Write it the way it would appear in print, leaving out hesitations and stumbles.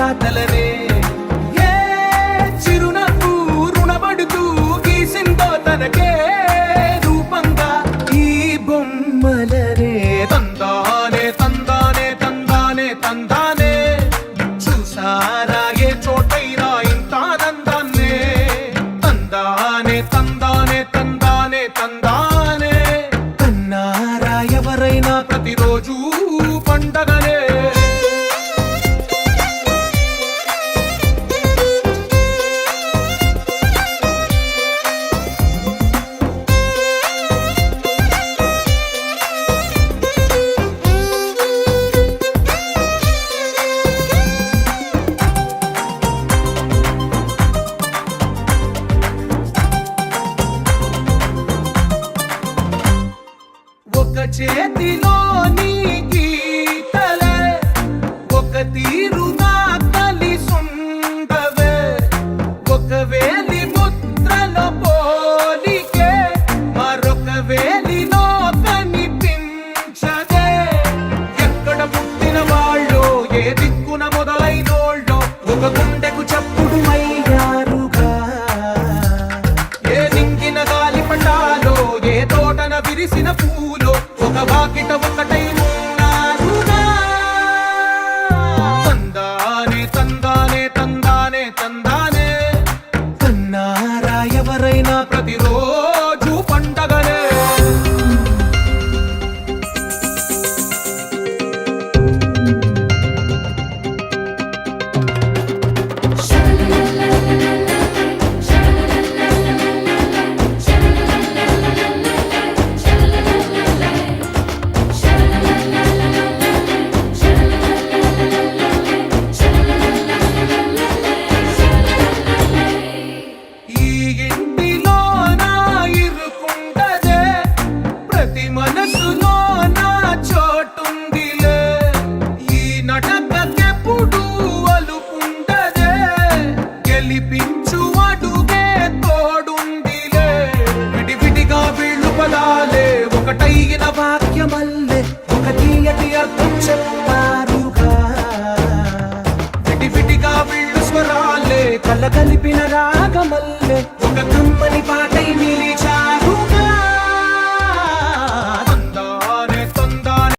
రాతలనే ఏ చిరునవ్వు రుణపడుతూ గీసిందో తనకే రూపంగా ఈ బొమ్మలనే తందానే తందానే తందానే తందానే చూసారా ఏ చోటైనా ఇంత ఆనందాన్నే తందానే తందానే తందానే తందానే కన్నారా ఎవరైనా ప్రతిరోజు పండగనే ఒక చేతిలో నీ గీతలే ఒక తీరుగా కలిసుండవే ఒక వేలి ముద్రల పోలికే మరొక వేలిలో కనిపించదే ఎక్కడ పుట్టిన వాళ్ళో ఏ దిక్కున మొదలైనోళ్ళో ఒక గుండెకు చప్పుడు అయ్యారుగా ఏ నింగిన గాలి పటాలో ఏ తోటన విరిసిన పూలో ఒక వాకిట ఒకటై ఉన్నారుగా తందానే తందానే తందానే తందానే కన్నారా ఎవరైనా ప్రతిరోజు పండగనే ఈ ఇంటిలో నా ఇరుకుండదే ప్రతి మనసులో నా చోటుందిలే ఈ నటకెప్పుడు అలుపుండదే గెలిపించు అడుగే తోడుందిలే విడివిడిగా వీళ్ళు పదాలే ఒకటైన వాక్యమల్లే ఒక తీయటి అర్థం చెప్పారుగా విడివిడిగా వీళ్ళు స్వరాలే కలగలిపిన రాగమల్లే ఒక కమ్మని పాటై నిలిచారు